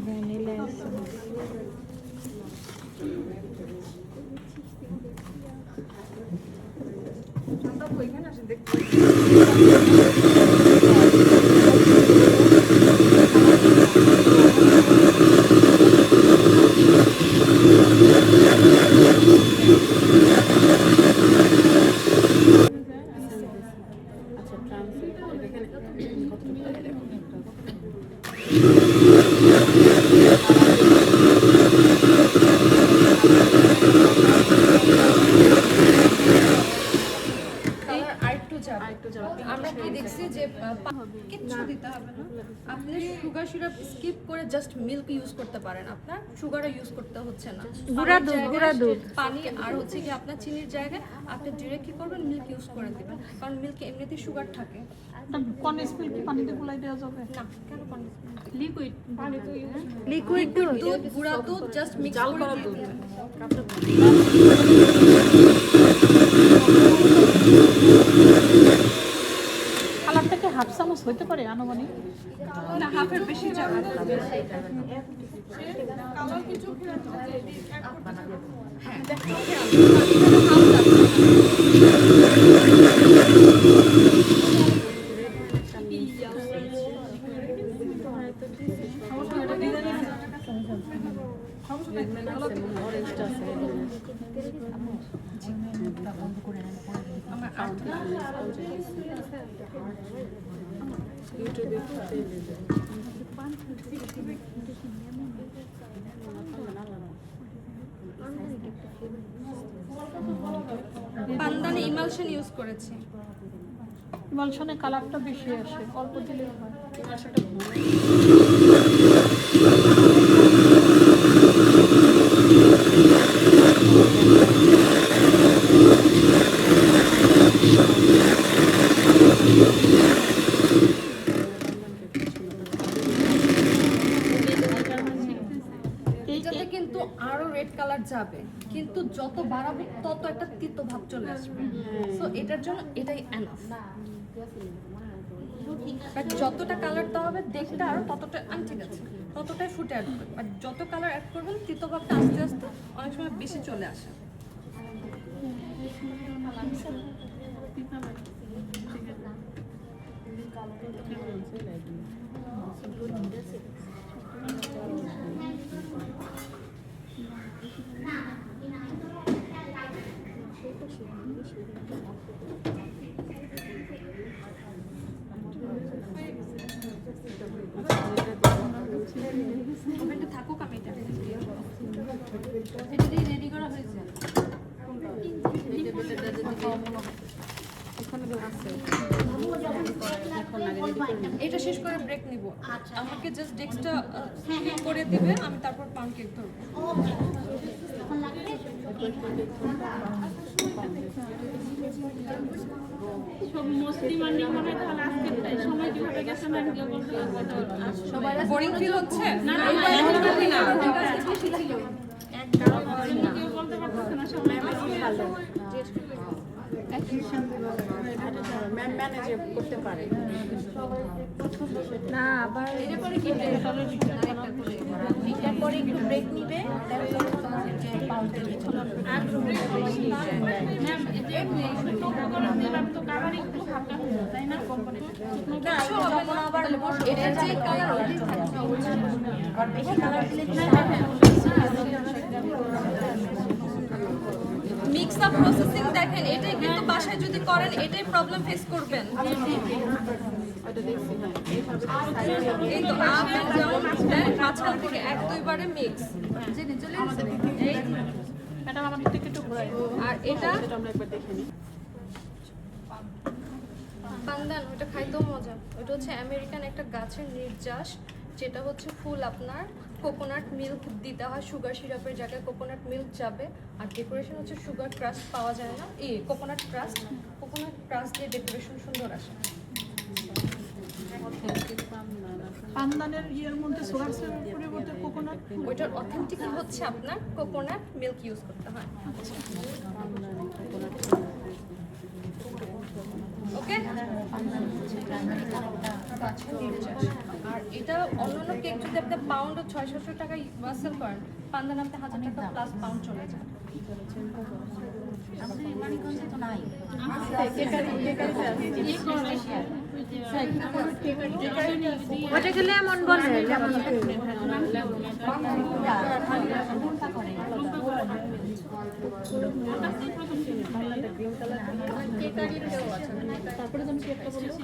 Vanilla essence. আমরা কি দেখছি যে কিচ্ছু দিতে হবে না, আপনি সুগার সিরাপ স্কিপ করে জাস্ট মিল্ক ইউজ করতে পারেন, আপনার সুগারও ইউজ করতে হচ্ছে না। গুঁড়া দুধ পানি আর হচ্ছে কি আপনার চিনির জায়গায় আপনি ডিরেক্ট কি করবেন, মিল্ক ইউজ করে দিবেন, কারণ মিল্কে এমনিতেই সুগার থাকে। কনডেন্স মিল্ক কি পানিতে গুলাই দেওয়া যাবে? না, কেন কন্ডেন্স লিকুইড দুধ, গুঁড়া দুধ জাস্ট মিক্স করে দিবেন। কালারটাকে হাফ চামচ হইতে পারে আনুমানিক? না, হাফের বেশি যাবে। পান্দানে ইমালশন ইউজ করেছি। ইমালশনে কালারটা বেশি আসে, অল্প দিলেই হয়। এইটাতে কিন্তু আরো রেড কালার যাবে, কিন্তু যত বাড়াবো তত একটা তিতো ভাব চলে আসবে। সো এটার জন্য এটাই এনাফ। বাট যতটা কালার দেওয়া হবে দেখতে আরো ততটা ঠিক আছে, ততটাই ফুটে আসবে। বাট যত কালার অ্যাড করবেন তিতো ভাবটা আস্তে আস্তে অনেক সময় বেশি চলে আসে। ওভেনটা থাকুক, আমি এটা দিয়ে রেডি করা হয়েছে। এটা শেষ করে ব্রেক নিব। আমাকে জাস্ট ডেস্কটা করে দিবে, আমি তারপর পাউন্ড কেক ধরবো। বোরিং ফিল হচ্ছে না? না আবার এটার পরে কি এটার পরে একটু ব্রেক নিবে, তারপর তোমার যে পাউন্ড কেক আর ম্যাম এটা তো কালার একটু হালকা হয়ে যায়, তাই না? না যখন আবার এটার যে কালার ওইটাই থাকবে, আর বেশি কালার দিলে মিক্স আপ প্রসেসিং দেখেন, এটাই কিন্তু বাসায় যদি করেন এটাই প্রবলেম ফেস করবেন। এই তো আপ এন্ড ডাউন দেন মাঝখান থেকে এক দুইবারে মিক্স। ম্যাডাম আমাদের থেকে একটু ঘোরাই। আর এটা পান্দান, ওটা খাইতেও মজা। ওটা হচ্ছে আমেরিকান একটা গাছের নির্যাস, যেটা হচ্ছে ফুল আপনার কোকোনাট মিল্ক দিতে হয়, সুগার সিরাপের জায়গায় কোকোনাট মিল্ক যাবে। আর ডেকোরেশন হচ্ছে সুগার ক্রাস্ট পাওয়া যায় না, কোকোনাট ক্রাস্ট দিয়ে ডেকোরেশন সুন্দর আসে। পান্দানের ইয়ের মধ্যে সুগার সিরাপের পরিবর্তে কোকোনাট, ওইটার অথেন্টিক হচ্ছে আপনার কোকোনাট মিল্ক ইউজ করতে হয়। ওকে। গাছের নির্যাস। আর এটা অন্যান্য কেক যদি আপনি পাউন্ড 600-700 টাকা সেল করেন, পান্দান আপনি 1000 টাকা প্লাস পাউন্ড চলে যায়। আমাদের মানিকগঞ্জে তো নাই। ওটা খেলে এমন বলে লেমন কেকারির কেউ আছে। তারপরে যেন কি একটা বলবো